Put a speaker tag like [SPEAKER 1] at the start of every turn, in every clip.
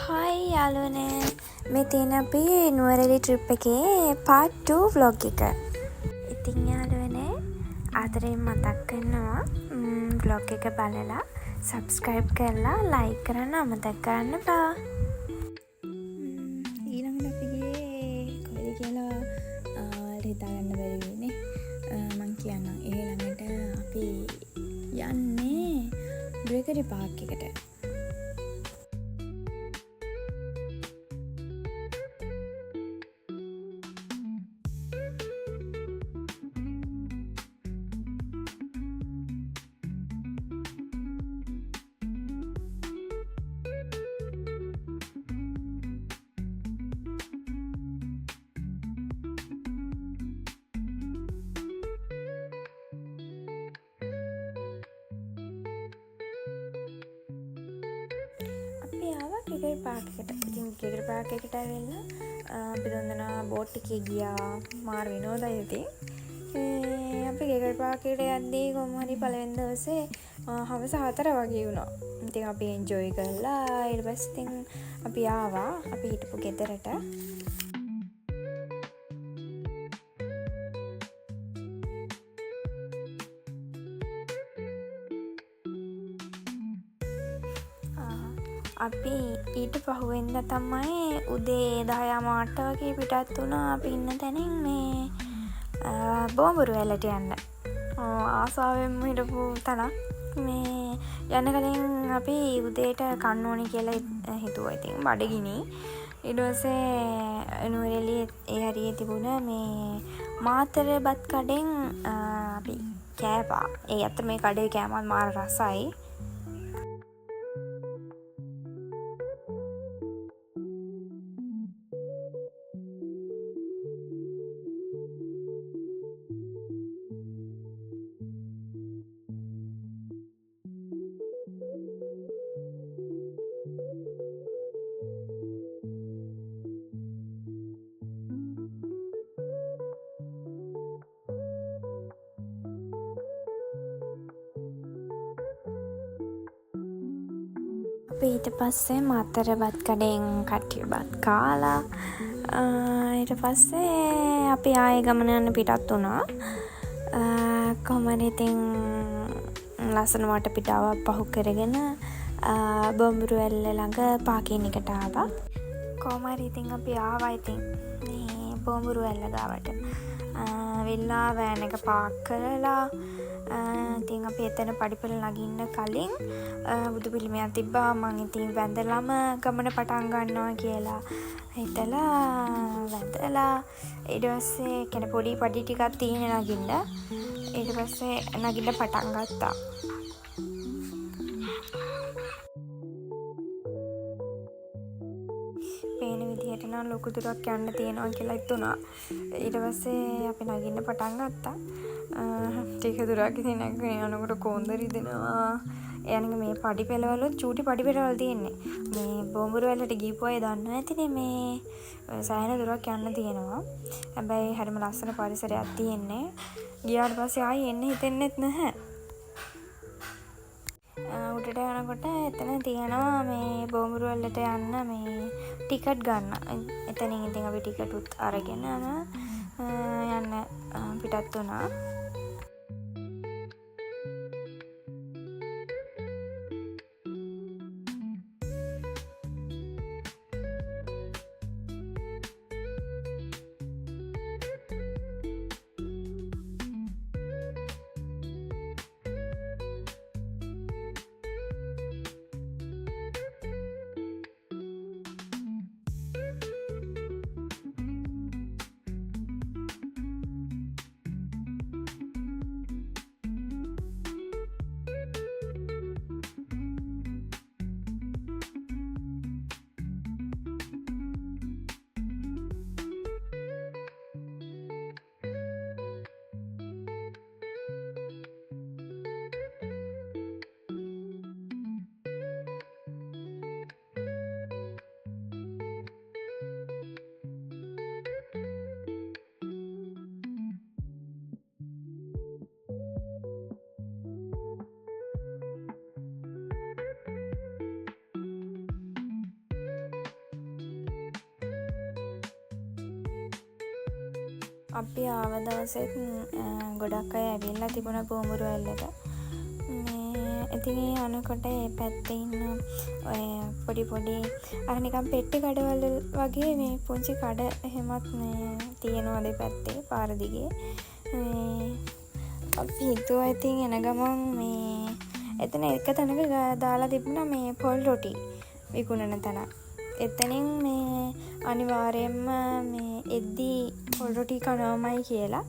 [SPEAKER 1] හයි යාළුවනේ, මේ තියෙන අපේ නුවරඑළිය ට්‍රිප් එකේ part 2 vlog එක. ඉතින් යාළුවනේ ආදරයෙන් මතක් කරනවා vlog එක බලලා subscribe කරලා like කරන්න අමතක කරන්න එපා.
[SPEAKER 2] ඊළඟට අපි ගියේ කොහෙද කියලා හිතාගන්න බැරි වුණේ. මං කියන්නම් ඊළඟට අපි යන්නේ බ්‍රේකරි පාක් එකට.
[SPEAKER 1] අපි ආවා ක්‍රිකට් පාක් එකට. ඉතින් ක්‍රිකට් පාක් එකට ඇවිල්ලා අපි දෙන්නා බෝට් එකේ ගියා. මාර විනෝදයි ඉතින්. අපි ක්‍රිකට් පාක් එකට යද්දී කොහොම හරි පළවෙනි දවසේ හවස 4 වගේ වුණා. ඉතින් අපි එන්ජොයි කරලා ඊට පස්සේ ඉතින් අපි ආවා අපි හිටපු ගෙදරට. අපි ඊට පහුවෙන්ද තමයි උදේ 10 වගේ පිටත් වුණා අපි ඉන්න තැනින් මේ බෝඹුරුවැලට යන්න. ආසාවෙන්ම හිටපු තැනක්. මේ යන්න කලින් අපි උදේට කන්න ඕනි කියලා හිතුවා. ඉතින් බඩගිනි. ඊට පස්සේ නුවරඑළියේ ඒ හරියේ තිබුණ මේ මාතර බත් කඩෙන් අපි කෑවා. ඒ අතර මේ කඩේ කෑමත් මාර රසයි. අපි ඊට පස්සේ මාතර බත් කඩෙන් කට්ටිය බත් කාලා ඊට පස්සේ අපි ආයේ ගමන යන්න පිටත් වුණා. කොහොම හරි ඉතින් ලස්සන වටපිටාවක් පහු කරගෙන බොඹුරුවැල්ල ළඟ පාකින් එකට ආවා. කොහොම හරි ඉතින් අපි ආවා ඉතින් මේ බොඹුරුවැල්ල ගාවට. වෙලා වෑන් එක පාක් කරලා ඉතින් අපි එතන පඩිපෙළ නගින්න කලින් බුදු පිළිමයක් තිබ්බා. මං ඉතින් වැඳලාම ගමන පටන් ගන්නවා කියලා හිතලා වැඳලා ඊට පස්සේ කෙන පොඩි පඩි ටිකක් තියෙන නගින්න. ඊට පස්සේ නගින්න පටන් ගත්තා. පේන විදිහට නම් ලොකු දුරක් යන්න තියෙනවා කියලා හිතුණා. ඊට පස්සේ අපි නගින්න පටන් ගත්තා. ටික දුරක් ඉතින් නැගගෙන යනකොට කොන්ද රිදෙනවා. එයානික මේ පඩි පෙළවල චූටි පඩි පෙළවල් තියෙන්නේ. මේ බොඹුරුවැලට ගිහපු අය දන්නවා ඇතිනේ මේ සෑහෙන දුරක් යන්න තියෙනවා. හැබැයි හරිම ලස්සන පරිසරයක් තියෙන්නේ. ගියාට පස්සේ ආයෙ එන්න හිතෙන්නෙත් නැහැ. උඩට යනකොට එතන තියෙනවා මේ බොඹුරුවැලට යන්න මේ ටිකට් ගන්න. එතනින් ඉතින් අපි ටිකට් උත් අරගෙන යන්න පිටත් වුණා. අපි ආව දවසෙත් ගොඩක් අය ඇවිල්ලා තිබුණා බෝඹුරු ඇල්ලට. ඉතින් ඒ යනකොට ඒ පැත්තේ ඉන්න ඔය පොඩි අර නිකන් පෙට්ටි කඩවල වගේ මේ පුංචි කඩ එහෙමත් මේ තියෙනවා දෙපැත්තේ පාර දිගේ. අපි හිතුවා ඉතින් එන ගමන් මේ එතන එක තැනක දාලා තිබුණා මේ පොල් රොටි විකුණන තැන. එතනින් මේ අනිවාර්යයෙන්ම මේ එද්දී පොල් රොටි කනවමයි කියලා.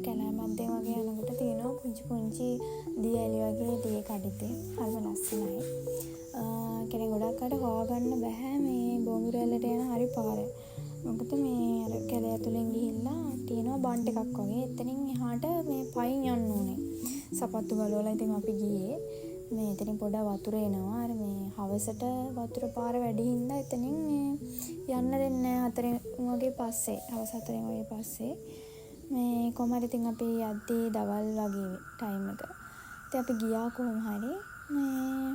[SPEAKER 2] කැලෑ මැද්දෙන් වගේ යනකොට තියෙනවා පුංචි පුංචි දී ඇලි වගේ දී කඩිතේ. හරිම ලස්සනයි. කෙනෙක් ගොඩක් අයට හොයාගන්න බෑ මේ බොඹුරු ඇල්ලට යන හරි පාර. මොකද මේ අර කැලේ ඇතුලෙන් ගිහිල්ලා තියෙනවා බන්ට් එකක් වගේ. එතනින් එහාට මේ පයින් යන්න ඕනේ. සපත්තු ගලවලා ඉතින් අපි ගියේ. මේ එතනින් පොඩක් වතුර එනවා. අර මේ හවසට වතුර පාර වැඩි හින්දා එතනින් මේ යන්න දෙන්නේ නැහැ. 4 වගේ පස්සේ. හවස් 4 වගේ පස්සේ මේ කොහමද ඉතින් අපි යද්දී දවල් වගේ ටයිම් එක. ඉතින් අපි ගියා කොහොම හරි මේ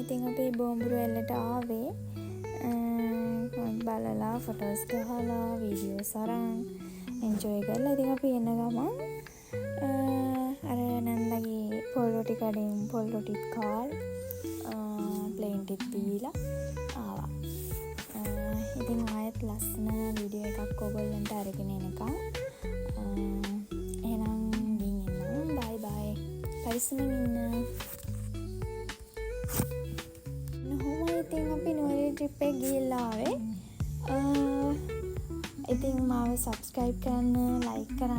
[SPEAKER 2] ඉතින් අපි බොඹුරු ඇල්ලට ආවේ බලලා ෆොටෝස් ගහලා වීඩියෝස් අරන් එන්ජොයි කරලා ඉතින් අපි එන ගමන් අර නන්දගේ පොල් රොටි කඩෙන් පොල් රොටිත් කාලා ප්ලේන් ටික දීලා ආවා. ඉතින් ආයෙත් ලස්සන වීඩියෝ එකක් ඔයගොල්ලන්ට අරගෙන එනකම් එහෙනම් ගිහින් එන්න බයි බයි. පරිස්සමෙන් ඉන්න. ඉතින් අපි නුවරඑළිය ට්‍රිප් එක ගිහිල්ලා ආවේ. ඉතින් මාව සබ්ස්ක්‍රයිබ් කරන්න, ලයික් කරන්න